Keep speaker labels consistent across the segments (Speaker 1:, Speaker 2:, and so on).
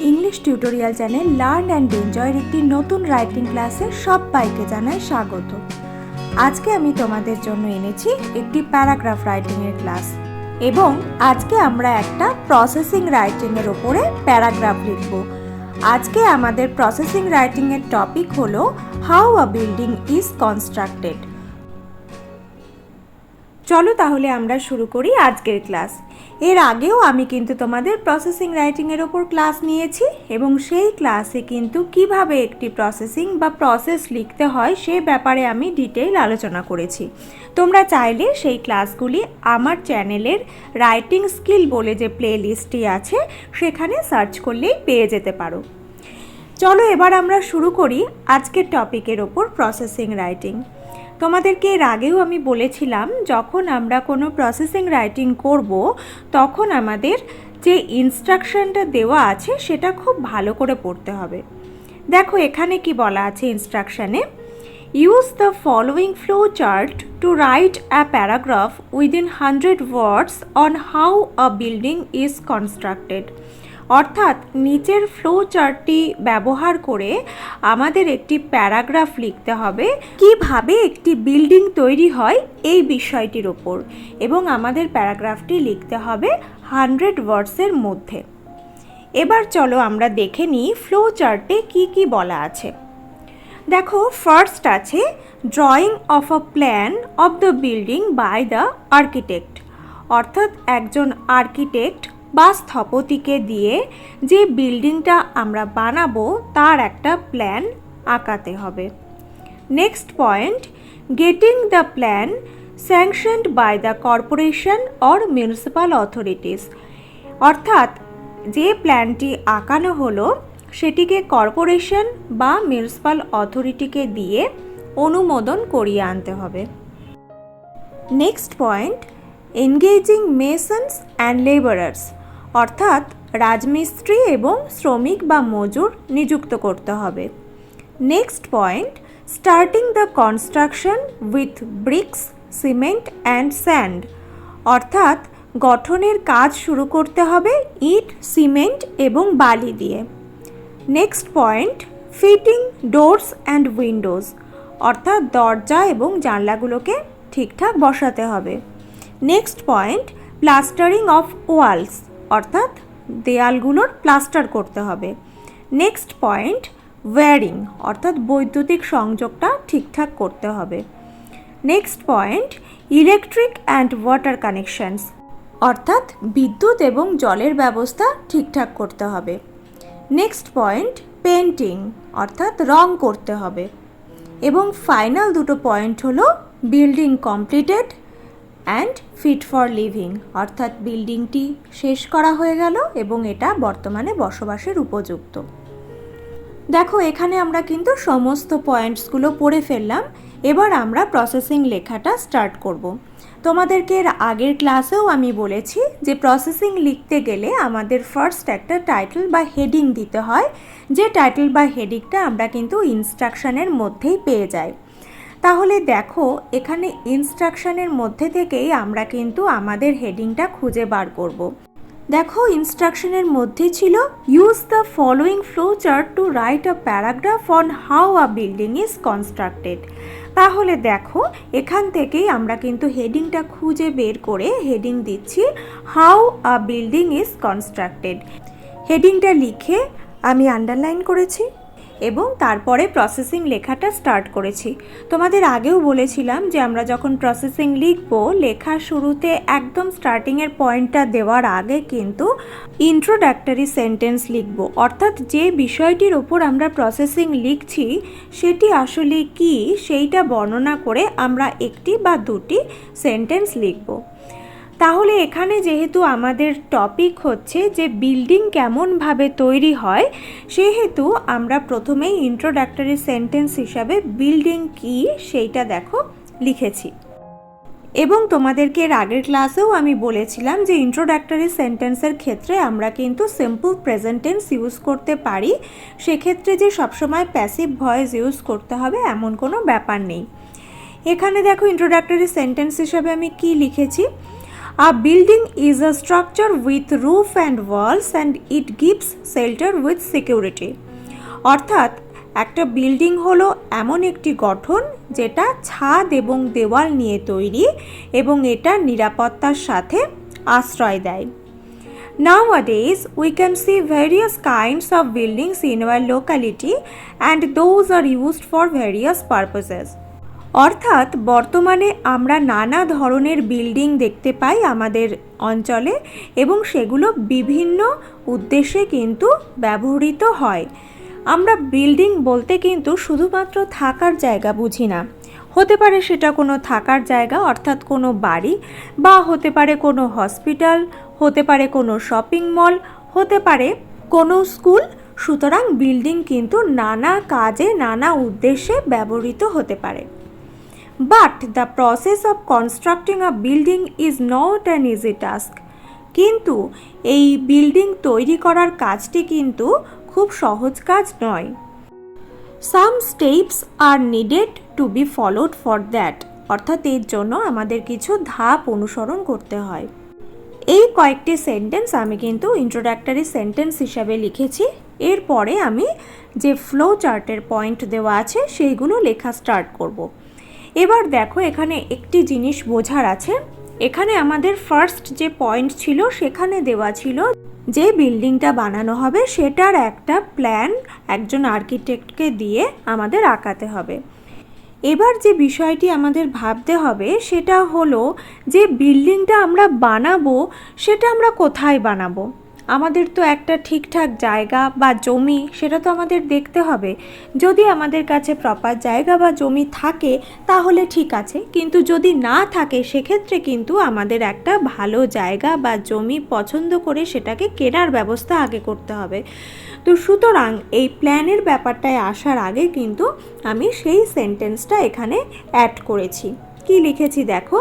Speaker 1: English tutorial channel learn and এনজয়ের একটি নতুন রাইটিং ক্লাসে সবাইকে জানাই স্বাগত। আজকে আমি তোমাদের জন্য এনেছি একটি প্যারাগ্রাফ রাইটিংয়ের ক্লাস এবং আজকে আমরা একটা প্রসেসিং রাইটিংয়ের ওপরে প্যারাগ্রাফ লিখব। আজকে আমাদের প্রসেসিং রাইটিংয়ের টপিক হলো how a building is constructed. চলো তাহলে আমরা শুরু করি আজকের ক্লাস। এর আগেও আমি কিন্তু তোমাদের প্রসেসিং রাইটিংয়ের ওপর ক্লাস নিয়েছি এবং সেই ক্লাসে কিন্তু কিভাবে একটি প্রসেস লিখতে হয় সে ব্যাপারে আমি ডিটেইল আলোচনা করেছি। তোমরা চাইলে সেই ক্লাসগুলি আমার চ্যানেলের রাইটিং স্কিল বলে যে প্লে লিস্টটি আছে সেখানে সার্চ করলেই পেয়ে যেতে পারো। চলো এবার আমরা শুরু করি আজকের টপিকের ওপর প্রসেসিং রাইটিং। তোমাদেরকে এর আগেও আমি বলেছিলাম যখন আমরা কোনো প্রসেসিং রাইটিং করব তখন আমাদের যে ইনস্ট্রাকশনটা দেওয়া আছে সেটা খুব ভালো করে পড়তে হবে। দেখো এখানে কি বলা আছে ইনস্ট্রাকশানে, use the following flow chart to write a paragraph within 100 words on how a building is constructed. অর্থাৎ নিচের ফ্লো চার্টটি ব্যবহার করে আমাদের একটি প্যারাগ্রাফ লিখতে হবে কিভাবে একটি বিল্ডিং তৈরি হয় এই বিষয়টির ওপর, এবং আমাদের প্যারাগ্রাফটি লিখতে হবে 100 ওয়ার্ডসের মধ্যে। এবার চলো আমরা দেখে নিই ফ্লো চার্টে কি কি বলা আছে। দেখো ফার্স্ট আছে drawing of a plan of the building by the architect. অর্থাৎ একজন আর্কিটেক্ট বা স্থপতিকে দিয়ে যে বিল্ডিংটা আমরা বানাবো তার একটা প্ল্যান আঁকাতে হবে। Next point, getting the plan sanctioned by the corporation or municipal authorities. অর্থাৎ যে প্ল্যানটি আঁকানো হলো সেটিকে কর্পোরেশন বা মিউনিসিপ্যাল অথরিটিকে দিয়ে অনুমোদন করিয়ে আনতে হবে। Next point, engaging masons and labourers. অর্থাৎ রাজমিস্ত্রি এবং শ্রমিক বা মজুর নিযুক্ত করতে হবে। Next point, starting the construction with bricks, cement and sand. অর্থাৎ গঠনের কাজ শুরু করতে হবে ইট, সিমেন্ট এবং বালি দিয়ে। Next point, fitting doors and windows. অর্থাৎ দরজা এবং জানলাগুলোকে ঠিকঠাক বসাতে হবে। Next point, plastering of walls. অর্থাৎ দেয়ালগুলোর প্লাস্টার করতে হবে। Next point, wiring. অর্থাৎ বৈদ্যুতিক সংযোগটা ঠিকঠাক করতে হবে। Next point, electric and water connections. অর্থাৎ বিদ্যুৎ এবং জলের ব্যবস্থা ঠিকঠাক করতে হবে। Next point, painting. অর্থাৎ রং করতে হবে। এবং ফাইনাল দুটো পয়েন্ট হলো building completed and fit for living. অর্থাৎ বিল্ডিংটি শেষ করা হয়ে গেল এবং এটা বর্তমানে বসবাসের উপযুক্ত। দেখো এখানে আমরা কিন্তু সমস্ত পয়েন্টসগুলো পড়ে ফেললাম। এবার আমরা প্রসেসিং লেখাটা স্টার্ট করব। তোমাদেরকে এর আগের ক্লাসেও আমি বলেছি যে প্রসেসিং লিখতে গেলে আমাদের ফার্স্ট একটা টাইটেল বা হেডিং দিতে হয়, যে টাইটেল বা হেডিংটা আমরা কিন্তু ইনস্ট্রাকশনের মধ্যেই পেয়ে যাই। তাহলে দেখো এখানে ইনস্ট্রাকশনের মধ্যে থেকেই আমরা কিন্তু আমাদের হেডিংটা খুঁজে বার করব। দেখো ইনস্ট্রাকশনের মধ্যে ছিল use the following flow chart to write a paragraph on how a building is constructed. তাহলে দেখো এখান থেকেই আমরা কিন্তু হেডিংটা খুঁজে বের করে হেডিং দিচ্ছি how a building is constructed. হেডিংটা লিখে আমি আন্ডারলাইন করেছি এবং তারপরে প্রসেসিং লেখাটা স্টার্ট করেছি। তোমাদের আগেও বলেছিলাম যে আমরা যখন প্রসেসিং লিখব লেখার শুরুতে একদম স্টার্টিংয়ের পয়েন্টটা দেওয়ার আগে কিন্তু ইন্ট্রোডাক্টরি সেন্টেন্স লিখব। অর্থাৎ যে বিষয়টির ওপর আমরা প্রসেসিং লিখছি সেটি আসলে কি সেইটা বর্ণনা করে আমরা একটি বা দুটি সেন্টেন্স লিখব। তাহলে এখানে যেহেতু আমাদের টপিক হচ্ছে যে বিল্ডিং কেমনভাবে তৈরি হয়, সেহেতু আমরা প্রথমেই ইন্ট্রোডাক্টরি সেন্টেন্স হিসাবে বিল্ডিং কি সেইটা দেখো লিখেছি। এবং তোমাদেরকে এর আগের ক্লাসেও আমি বলেছিলাম যে ইন্ট্রোডাক্টরি সেন্টেন্সের ক্ষেত্রে আমরা কিন্তু সিম্পল প্রেজেন্ট টেন্স ইউজ করতে পারি। সেক্ষেত্রে যে সবসময় প্যাসিভ ভয়েস ইউজ করতে হবে এমন কোনো ব্যাপার নেই। এখানে দেখো ইন্ট্রোডাক্টরি সেন্টেন্স হিসাবে আমি কি লিখেছি, A building is a structure with roof and walls and it gives shelter with security. অর্থাৎ একটা বিল্ডিং হলো এমন একটি গঠন যেটা ছাদ এবং দেওয়াল নিয়ে তৈরি এবং এটা নিরাপত্তার সাথে আশ্রয় দেয়। Nowadays, we can see various kinds of buildings in our locality and those are used for various purposes. অর্থাৎ বর্তমানে আমরা নানা ধরনের বিল্ডিং দেখতে পাই আমাদের অঞ্চলে এবং সেগুলো বিভিন্ন উদ্দেশ্যে কিন্তু ব্যবহৃত হয়। আমরা বিল্ডিং বলতে কিন্তু শুধুমাত্র থাকার জায়গা বুঝি না। হতে পারে সেটা কোনো থাকার জায়গা অর্থাৎ কোনো বাড়ি, বা হতে পারে কোনো হসপিটাল, হতে পারে কোনো শপিং মল, হতে পারে কোনো স্কুল। সুতরাং বিল্ডিং কিন্তু নানা কাজে নানা উদ্দেশ্যে ব্যবহৃত হতে পারে। But the process of constructing a building is not an easy task. কিন্তু এই বিল্ডিং তৈরি করার কাজটি কিন্তু খুব সহজ কাজ নয়। Some steps are needed to be followed for that. অর্থাৎ এর জন্য আমাদের কিছু ধাপ অনুসরণ করতে হয়। এই কয়েকটি সেন্টেন্স আমি কিন্তু ইন্ট্রোডাক্টরি সেন্টেন্স হিসাবে লিখেছি। এরপরে আমি যে ফ্লো চার্টের পয়েন্ট দেওয়া আছে সেইগুলো লেখা স্টার্ট করব। এবার দেখো এখানে একটি জিনিস বোঝার আছে। এখানে আমাদের ফার্স্ট যে পয়েন্ট ছিল সেখানে দেওয়া ছিল যে বিল্ডিংটা বানানো হবে সেটার একটা প্ল্যান একজন আর্কিটেক্টকে দিয়ে আমাদের আঁকাতে হবে। এবার যে বিষয়টি আমাদের ভাবতে হবে সেটা হলো যে বিল্ডিংটা আমরা বানাবো সেটা আমরা কোথায় বানাবো। আমাদের তো একটা ঠিকঠাক জায়গা বা জমি সেটা তো আমাদের দেখতে হবে। যদি আমাদের কাছে প্রপার জায়গা বা জমি থাকে তাহলে ঠিক আছে, কিন্তু যদি না থাকে সেক্ষেত্রে কিন্তু আমাদের একটা ভালো জায়গা বা জমি পছন্দ করে সেটাকে কেনার ব্যবস্থা আগে করতে হবে। তো সুতরাং এই প্ল্যানের ব্যাপারটায় আসার আগে কিন্তু আমি সেই সেন্টেন্সটা এখানে অ্যাড করেছি। কি লিখেছি দেখো,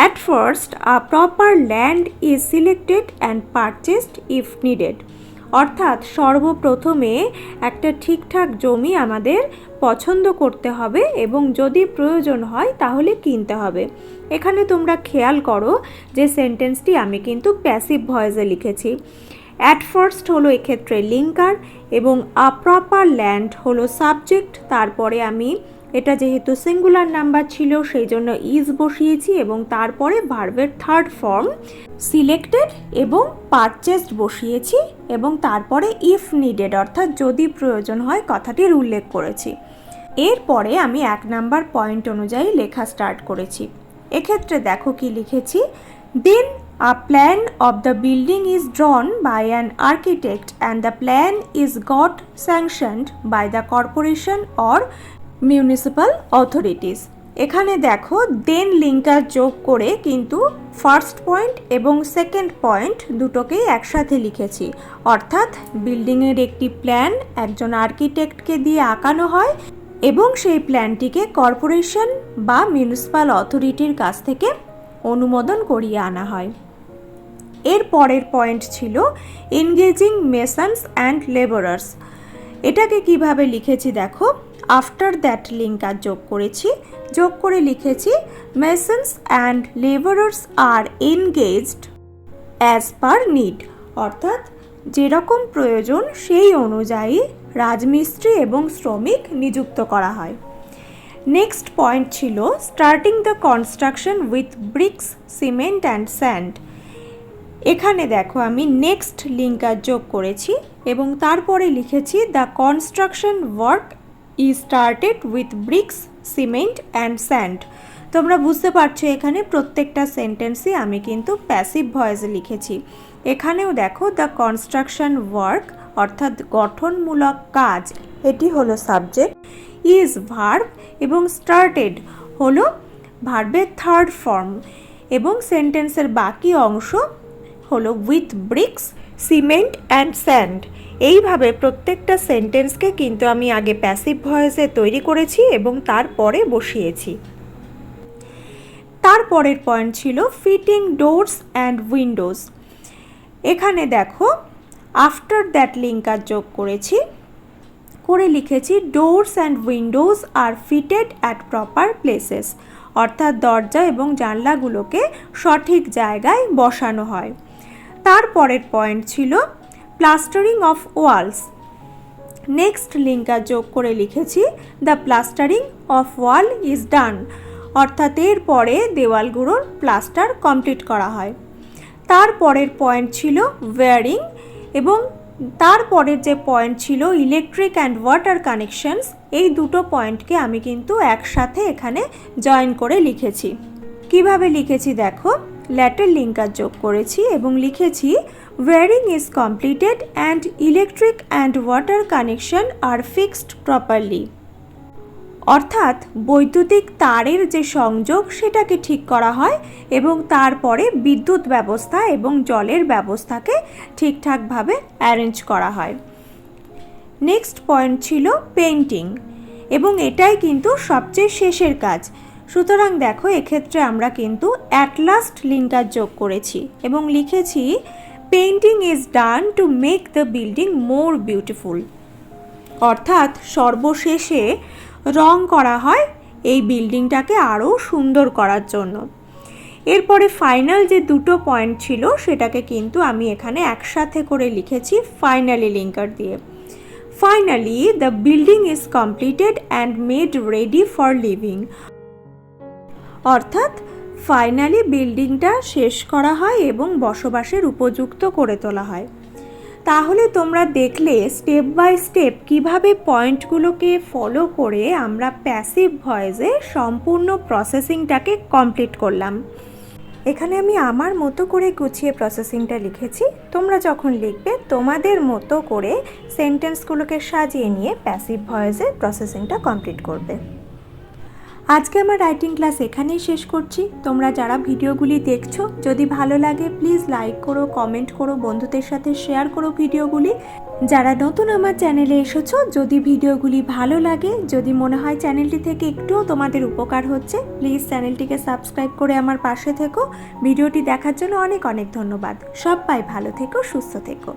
Speaker 1: At first, a proper land is selected and purchased if needed. অর্থাৎ সর্বপ্রথমে একটা ঠিকঠাক জমি আমাদের পছন্দ করতে হবে এবং যদি প্রয়োজন হয় তাহলে কিনতে হবে। এখানে তোমরা খেয়াল করো যে সেন্টেন্সটি আমি কিন্তু প্যাসিভ ভয়েসে লিখেছি। অ্যাট ফার্স্ট হলো এক্ষেত্রে লিঙ্কার এবং আ প্রপার ল্যান্ড হলো সাবজেক্ট। তারপরে আমি এটা যেহেতু সিঙ্গুলার নাম্বার ছিল সেই জন্য ইজ বসিয়েছি এবং তারপরে ভার্বের থার্ড ফর্ম সিলেক্টেড এবং পারচেসড বসিয়েছি এবং তারপরে ইফ নিডেড অর্থাৎ যদি প্রয়োজন হয় কথাটির উল্লেখ করেছি। এরপরে আমি 1 নাম্বার পয়েন্ট অনুযায়ী লেখা স্টার্ট করেছি। এক্ষেত্রে দেখো কি লিখেছি, দেন a plan of the building is drawn by an architect and the plan is got sanctioned by the corporation or municipal authorities. এখানে দেখো দেন লিঙ্কার যোগ করে কিন্তু ফার্স্ট পয়েন্ট এবং সেকেন্ড পয়েন্ট দুটোকেই একসাথে লিখেছি। অর্থাৎ বিল্ডিংয়ের একটি প্ল্যান একজন আর্কিটেক্টকে দিয়ে আঁকানো হয় এবং সেই প্ল্যানটিকে কর্পোরেশন বা মিউনিসিপ্যাল অথরিটির কাছ থেকে অনুমোদন করিয়ে আনা হয়। এর পরের পয়েন্ট ছিল এনগেজিং মেসন্স অ্যান্ড লেবারার্স। এটাকে কিভাবে লিখেছি দেখো, আফটার দ্যাট লিঙ্কার যোগ করেছি, যোগ করে লিখেছি masons and labourers are engaged as per need. অর্থাৎ যেরকম প্রয়োজন সেই অনুযায়ী রাজমিস্ত্রি এবং শ্রমিক নিযুক্ত করা হয়। নেক্সট পয়েন্ট ছিল starting the construction with bricks, cement and sand. এখানে দেখো আমি নেক্সট লিঙ্কার যোগ করেছি এবং তারপরে লিখেছি the construction work is started with bricks, cement and sand. তোমরা বুঝতে পারছো এখানে প্রত্যেকটা সেন্টেন্সই আমি কিন্তু প্যাসিভ ভয়েসে লিখেছি। এখানেও দেখো দ্য কনস্ট্রাকশন ওয়ার্ক অর্থাৎ গঠনমূলক কাজ এটি হলো সাবজেক্ট, ইজ ভার্ব এবং স্টার্টেড হলো ভার্বের থার্ড ফর্ম এবং সেন্টেন্সের বাকি অংশ হলো with bricks, cement and sand. এইভাবে প্রত্যেকটা সেন্টেন্সকে কিন্তু আমি আগে প্যাসিভ ভয়েসে তৈরি করেছি এবং তারপরে বসিয়েছি। তারপরের পয়েন্ট ছিল ফিটিং ডোরস অ্যান্ড উইন্ডোজ। এখানে দেখো আফটার দ্যাট লিঙ্কার যোগ করেছি, করে লিখেছি doors and windows are fitted at proper places. অর্থাৎ দরজা এবং জানলাগুলোকে সঠিক জায়গায় বসানো হয়। তারপরের পয়েন্ট ছিল plastering of walls. Next linker যোগ করে লিখেছি the plastering of wall is done, অর্থাৎ এরপরে দেওয়ালগুলোর প্লাস্টার কমপ্লিট করা হয়। তারপরের পয়েন্ট ছিল ওয়্যারিং, এবং তারপরের যে পয়েন্ট ছিল ইলেকট্রিক অ্যান্ড ওয়াটার কানেকশনস। এই দুটো পয়েন্টকে আমি কিন্তু একসাথে এখানে জয়েন করে লিখেছি। কিভাবে লিখেছি দেখো, ল্যাটার লিঙ্কার যোগ করেছি এবং লিখেছি wiring is completed and electric and water connection are fixed properly, অর্থাৎ বৈদ্যুতিক তারের যে সংযোগ সেটাকে ঠিক করা হয় এবং তারপরে বিদ্যুৎ ব্যবস্থা এবং জলের ব্যবস্থাকে ঠিকঠাকভাবে অ্যারেঞ্জ করা হয়। নেক্সট পয়েন্ট ছিল পেইন্টিং, এবং এটাই কিন্তু সবচেয়ে শেষের কাজ। সুতরাং দেখো, এক্ষেত্রে আমরা কিন্তু অ্যাট লাস্ট লিঙ্কার যোগ করেছি এবং লিখেছি painting is done to make the building more beautiful, অর্থাৎ সর্বশেষে রং করা হয় এই বিল্ডিংটাকে আরও সুন্দর করার জন্য। এরপরে ফাইনাল যে দুটো পয়েন্ট ছিল সেটাকে কিন্তু আমি এখানে একসাথে করে লিখেছি ফাইনালি লিঙ্কার দিয়ে। Finally the building is completed and made ready for living, অর্থাৎ ফাইনালি বিল্ডিংটা শেষ করা হয় এবং বসবাসের উপযুক্ত করে তোলা হয়। তাহলে তোমরা দেখলে স্টেপ বাই স্টেপ কিভাবে পয়েন্টগুলোকে ফলো করে আমরা প্যাসিভ ভয়েসে সম্পূর্ণ প্রসেসিংটাকে কমপ্লিট করলাম। এখানে আমি আমার মতো করে গুছিয়ে প্রসেসিংটা লিখেছি। তোমরা যখন লিখবে তোমাদের মতো করে সেন্টেন্সগুলোকে সাজিয়ে নিয়ে প্যাসিভ ভয়েসে প্রসেসিংটা কমপ্লিট করবে। আজকে আমার রাইটিং ক্লাস এখানেই শেষ করছি। তোমরা যারা ভিডিওগুলি দেখছো, যদি ভালো লাগে প্লিজ লাইক করো, কমেন্ট করো, বন্ধুদের সাথে শেয়ার করো ভিডিওগুলি। যারা নতুন আমার চ্যানেলে এসেছো, যদি ভিডিওগুলি ভালো লাগে, যদি মনে হয় চ্যানেলটি থেকে একটুও তোমাদের উপকার হচ্ছে, প্লিজ চ্যানেলটিকে সাবস্ক্রাইব করে আমার পাশে থেকো। ভিডিওটি দেখার জন্য অনেক অনেক ধন্যবাদ। সবাই ভালো থেকো, সুস্থ থেকো।